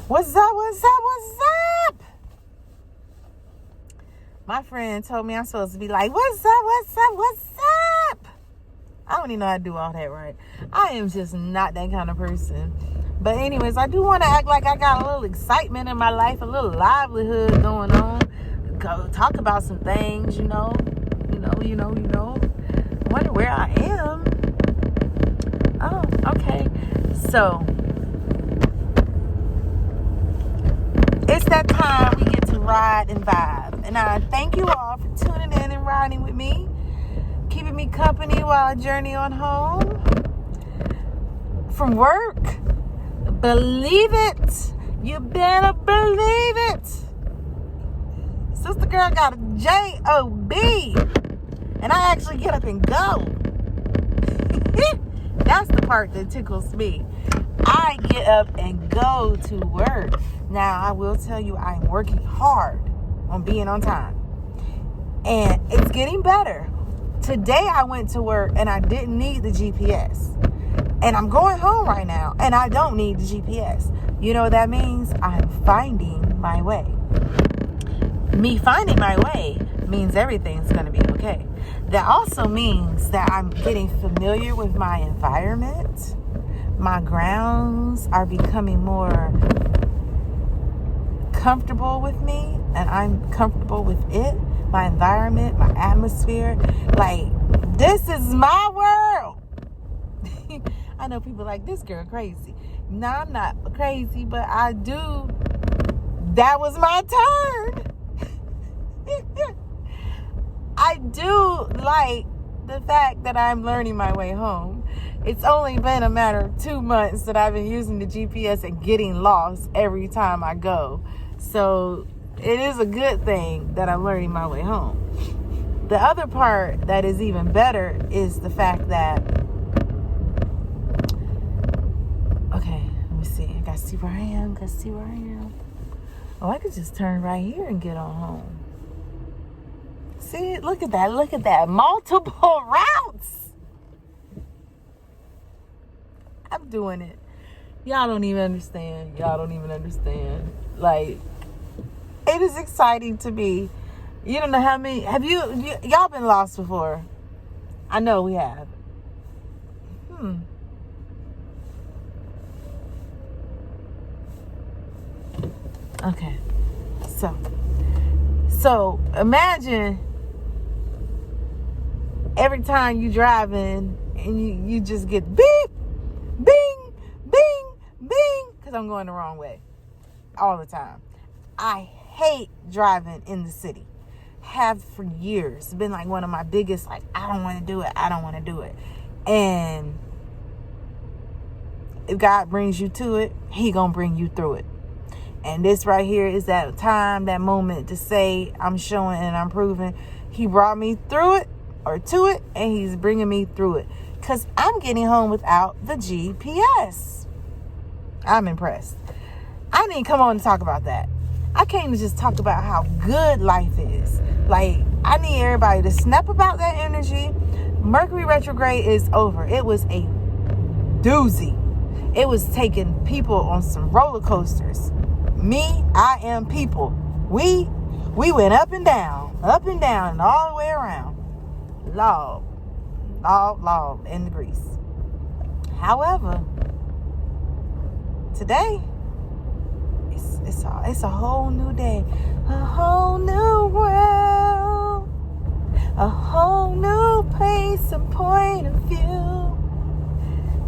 What's up? What's up? What's up? My friend told me I'm supposed to be like, what's up? What's up? What's up? I don't even know how to do all that right. I am just not that kind of person. But anyways, I do want to act like I got a little excitement in my life, a little livelihood going on. Go talk about some things, you know. Wonder where I am. Oh, okay. So it's that time we get to ride and vibe. And I thank you all for tuning in and riding with me, keeping me company while I journey on home from work. Believe it. You better believe it. Sister girl got a J-O-B. And I actually get up and go. That's the part that tickles me. I get up and go to work. Now, I will tell you, I'm working hard on being on time. And it's getting better. Today, I went to work and I didn't need the GPS. And I'm going home right now and I don't need the GPS. You know what that means? I'm finding my way. Me finding my way means everything's going to be okay. That also means that I'm getting familiar with my environment. My grounds are becoming more comfortable with me, and I'm comfortable with it. My environment, my atmosphere. Like, this is my world. I know people like, this girl crazy. No, I'm not crazy, but I do. That was my turn. I do like the fact that I'm learning my way home. It's only been a matter of 2 months that I've been using the GPS and getting lost every time I go. So it is a good thing that I'm learning my way home. The other part that is even better is the fact that, okay, let me see. I gotta see where I am. Oh, I could just turn right here and get on home. See, look at that. Multiple routes. I'm doing it. Y'all don't even understand. Like, it is exciting to me. You don't know how many, y'all been lost before? I know we have. Okay. So imagine every time you driving and you just get beep, bing, bing, bing, because I'm going the wrong way all the time. I hate driving in the city. Have for years. It's been like one of my biggest, like, I don't want to do it. And if God brings you to it, He gonna bring you through it. And this right here is that time, that moment to say, I'm showing and I'm proving He brought me through it or to it, and He's bringing me through it. Because I'm getting home without the GPS. I'm impressed. I didn't come on to talk about that. I came to just talk about how good life is. Like, I need everybody to snap about that energy. Mercury retrograde is over. It was a doozy. It was taking people on some roller coasters. Me, I am people. We went up and down, and all the way around. Log, in the grease. However, today, it's a whole new day, a whole new world, a whole new place and point of view.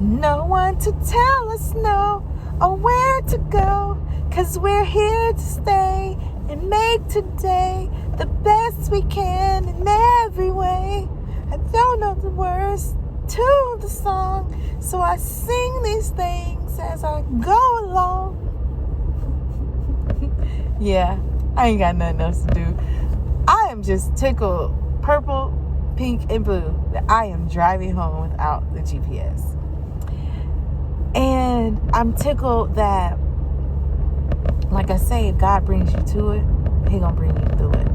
No one to tell us no or where to go. 'Cause we're here to stay and make today the best we can in every way. I don't know the words to the song, so I sing these things as I go along. Yeah, I ain't got nothing else to do. I am just tickled, purple, pink, and blue, that I am driving home without the GPS. And I'm tickled that, like I say, if God brings you to it, He gonna bring you through it.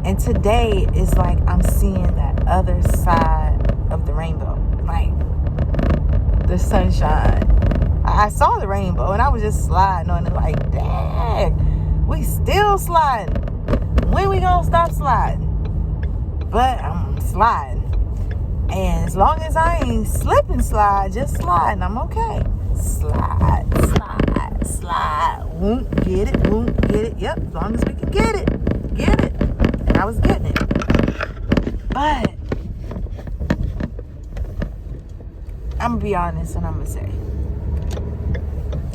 And today is like I'm seeing that other side of the rainbow, like the sunshine. I saw the rainbow, and I was just sliding on it like, dang, we still sliding. When we gonna stop sliding? But I'm sliding. And as long as I ain't slip and slide, just sliding, I'm okay. Slide, slide, slide. Won't get it, won't get it. Yep, as long as we can get it. Get it. And I was getting it. But I'm going to be honest and I'm going to say,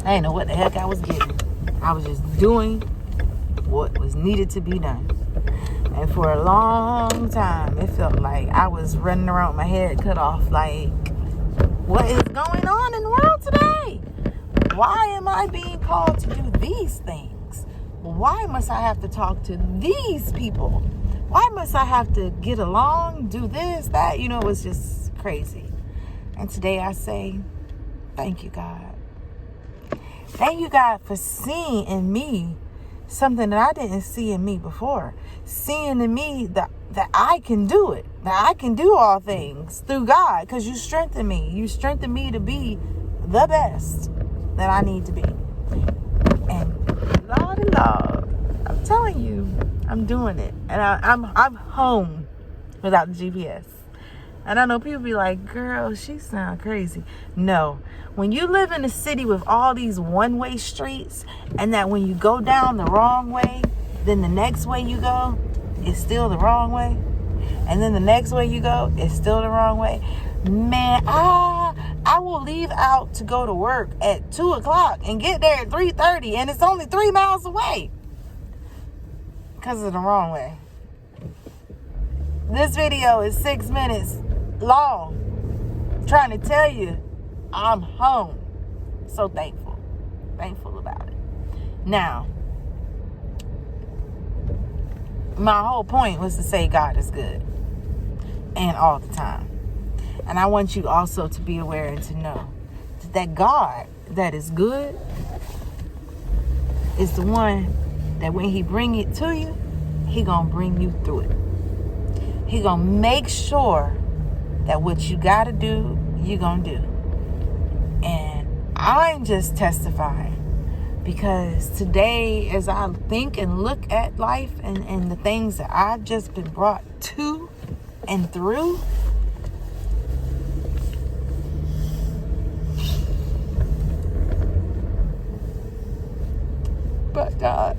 I didn't know what the heck I was getting. I was just doing what was needed to be done. And for a long time, it felt like I was running around with my head cut off. Like, what is going on in the world today? Why am I being called to do these things? Why must I have to talk to these people? Why must I have to get along, do this, that? You know, it was just crazy. And today I say, thank you, God. Thank you, God, for seeing in me something that I didn't see in me before. Seeing in me that I can do it. That I can do all things through God. Because you strengthen me. You strengthen me to be the best that I need to be. And Lord, I'm telling you, I'm doing it. And I'm home without the GPS. And I know people be like, girl, she sound crazy. No. When you live in a city with all these one-way streets, and that when you go down the wrong way, then the next way you go is still the wrong way. And then the next way you go is still the wrong way. Man, I will leave out to go to work at 2 o'clock and get there at 3:30, and it's only 3 miles away. Because of the wrong way. This video is 6 minutes long, trying to tell you I'm home. So thankful about it. Now, my whole point was to say God is good, and all the time. And I want you also to be aware and to know that God that is good is the one that when he bring it to you, he gonna bring you through it. He gonna make sure that what you gotta do, you gonna do. And I'm just testifying because today, as I think and look at life and the things that I've just been brought to and through, but God,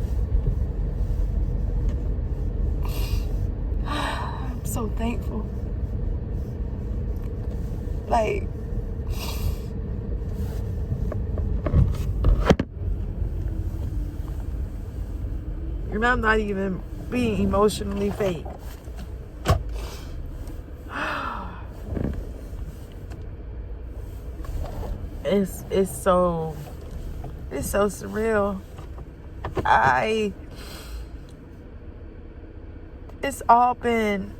I'm so thankful. Like, and I'm not even being emotionally fake. It's so surreal. It's all been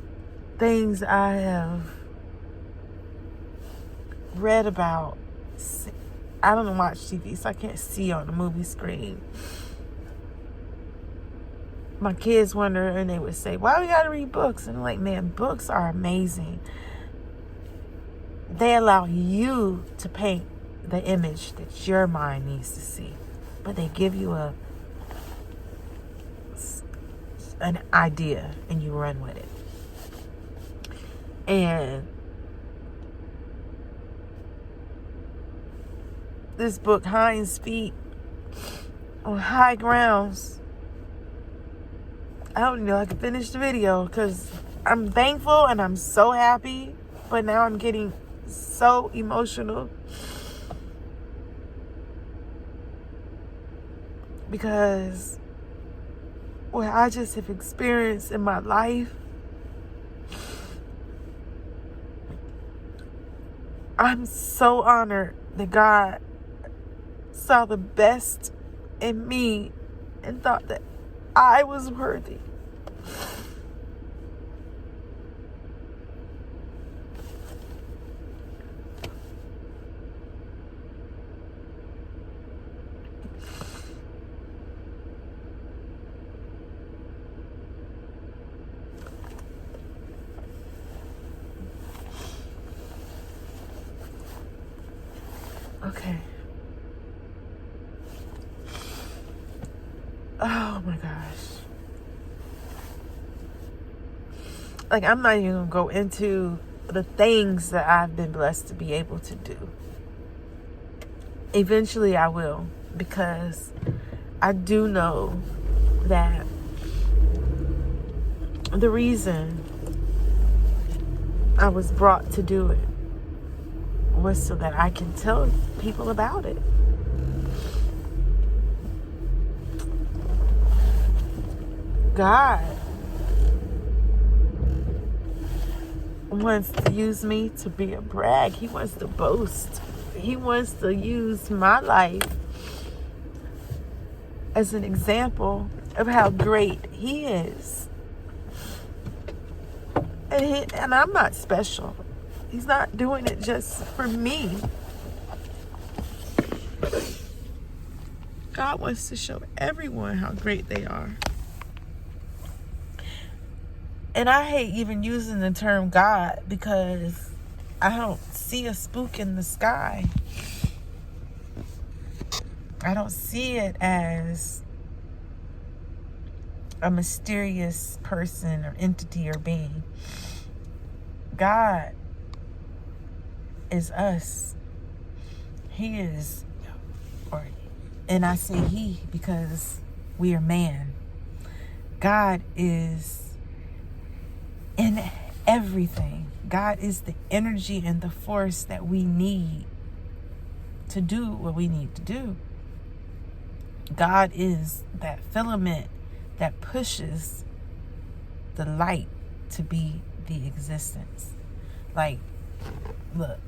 things I have read about. I don't watch TV, so I can't see on the movie screen. My kids wonder, and they would say, why we gotta read books? And I'm like, man, books are amazing. They allow you to paint the image that your mind needs to see. But they give you an idea, and you run with it. And this book, Hind's Feet on High Grounds, I don't know I can finish the video because I'm thankful and I'm so happy, but now I'm getting so emotional because what I just have experienced in my life, I'm so honored that God saw the best in me and thought that I was worthy. Okay. Oh my gosh. Like, I'm not even gonna go into the things that I've been blessed to be able to do. Eventually I will, because I do know that the reason I was brought to do it was so that I can tell people about it. God wants to use me to be a brag. He wants to boast. He wants to use my life as an example of how great He is. And I'm not special. He's not doing it just for me. God wants to show everyone how great they are. And I hate even using the term God, because I don't see a spook in the sky. I don't see it as a mysterious person or entity or being. God is us. He is, and I say He because we are man. God is in everything. God is the energy and the force that we need to do what we need to do. God is that filament that pushes the light to be the existence. Like, look,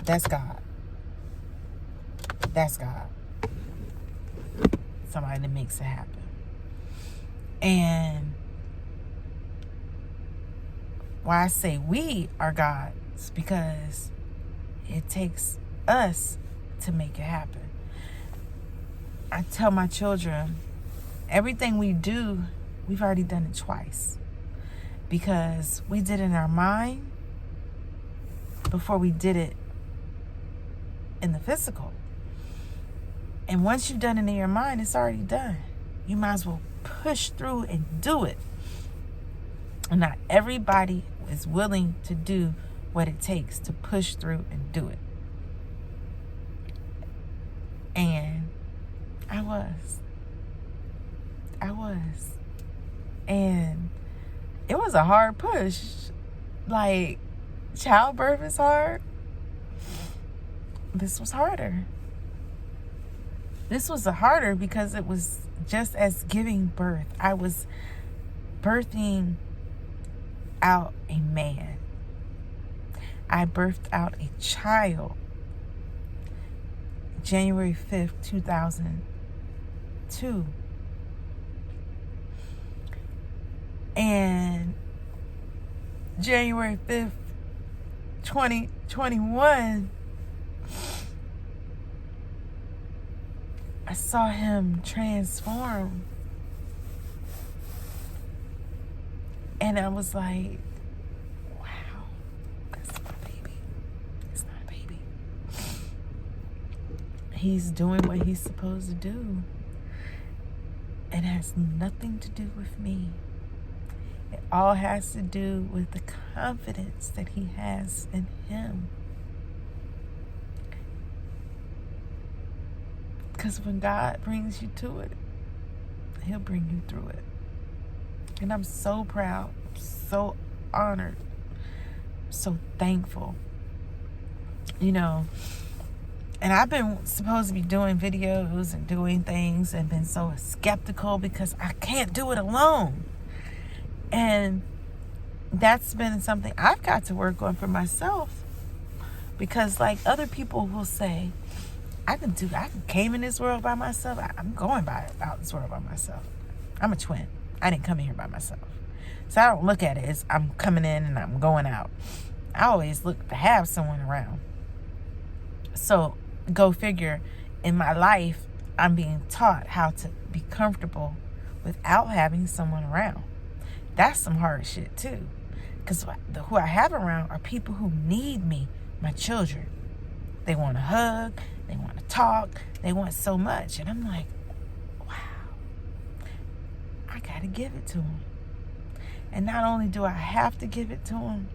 that's God. That's God. Somebody that makes it happen. And why I say we are God's, because it takes us to make it happen. I tell my children, everything we do, we've already done it twice. Because we did it in our mind before we did it in the physical. And once you've done it in your mind, it's already done. You might as well push through and do it. And not everybody is willing to do what it takes to push through and do it. And I was. And it was a hard push. Like, childbirth is hard. This was harder. This was harder because it was just as giving birth. I was birthing out a man. I birthed out a child. January 5th, 2002. And January 5th, 2021, I saw him transform. And I was like, wow, that's my baby. It's not a baby. He's doing what he's supposed to do. It has nothing to do with me. It all has to do with the confidence that he has in him. Because when God brings you to it, He'll bring you through it. And I'm so proud, so honored, so thankful. You know, and I've been supposed to be doing videos and doing things and been so skeptical because I can't do it alone. And that's been something I've got to work on for myself. Because like other people will say, I came in this world by myself. I'm going out this world by myself. I'm a twin. I didn't come in here by myself. So I don't look at it as I'm coming in and I'm going out. I always look to have someone around. So go figure, in my life, I'm being taught how to be comfortable without having someone around. That's some hard shit too. Because who I have around are people who need me, my children. They want to hug, they want to talk, they want so much. And I'm like, wow, I got to give it to him. And not only do I have to give it to him,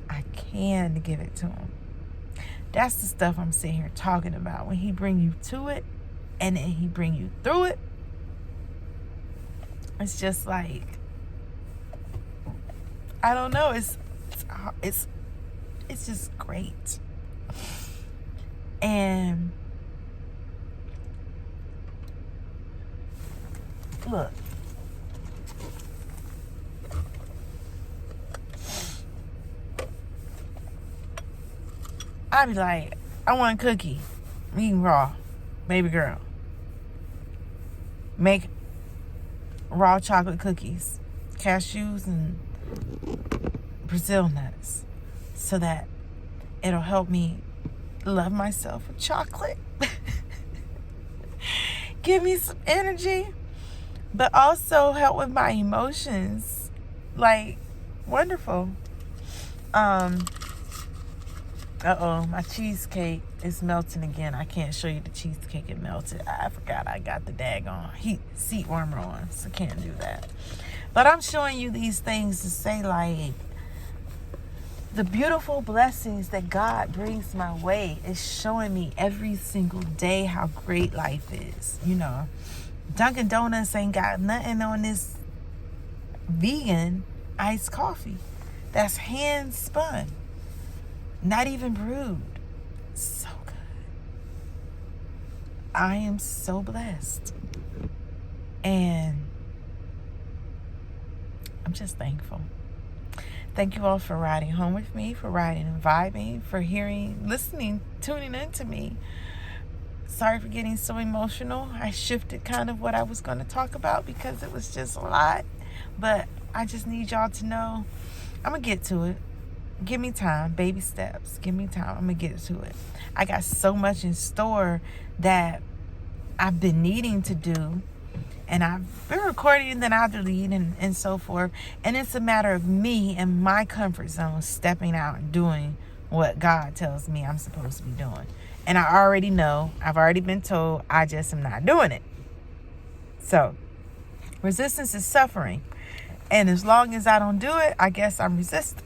I can give it to him. That's the stuff I'm sitting here talking about. When he bring you to it and then he bring you through it, it's just like, I don't know. It's just great. And look, I'd be like, I want a cookie, eating raw, baby girl. Make raw chocolate cookies, cashews and Brazil nuts, so that it'll help me love myself with chocolate. Give me some energy, but also help with my emotions. Like, wonderful. My cheesecake is melting again. I can't show you the cheesecake. It melted. I forgot I got the daggone seat warmer on, so can't do that. But I'm showing you these things to say, like, the beautiful blessings that God brings my way is showing me every single day how great life is. You know, Dunkin' Donuts ain't got nothing on this vegan iced coffee that's hand spun, not even brewed. So good. I am so blessed. And I'm just thankful. Thank you all for riding home with me, for riding and vibing, for listening, tuning in to me. Sorry for getting so emotional. I shifted kind of what I was going to talk about because it was just a lot. But I just need y'all to know I'm going to get to it. Give me time, baby steps. Give me time. I'm going to get to it. I got so much in store that I've been needing to do. And I've been recording and then I'll delete and so forth. And it's a matter of me and my comfort zone stepping out and doing what God tells me I'm supposed to be doing. And I already know, I've already been told, I just am not doing it. So, resistance is suffering. And as long as I don't do it, I guess I'm resistant.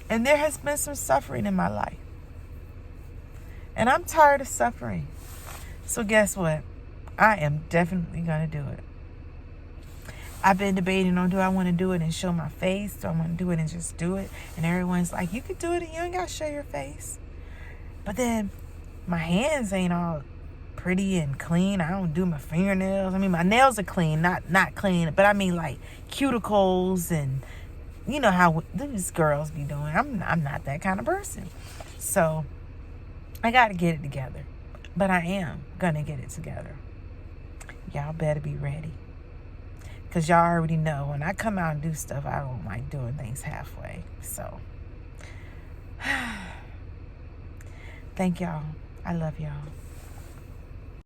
And there has been some suffering in my life. And I'm tired of suffering. So guess what? I am definitely going to do it. I've been debating on, do I want to do it and show my face? Do I want to do it and just do it? And everyone's like, you could do it and you ain't got to show your face. But then my hands ain't all pretty and clean. I don't do my fingernails. I mean, my nails are clean, not clean. But I mean, like, cuticles and, you know how these girls be doing. I'm not that kind of person. So I got to get it together. But I am going to get it together. Y'all better be ready. Because y'all already know when I come out and do stuff, I don't like doing things halfway. So, thank y'all. I love y'all.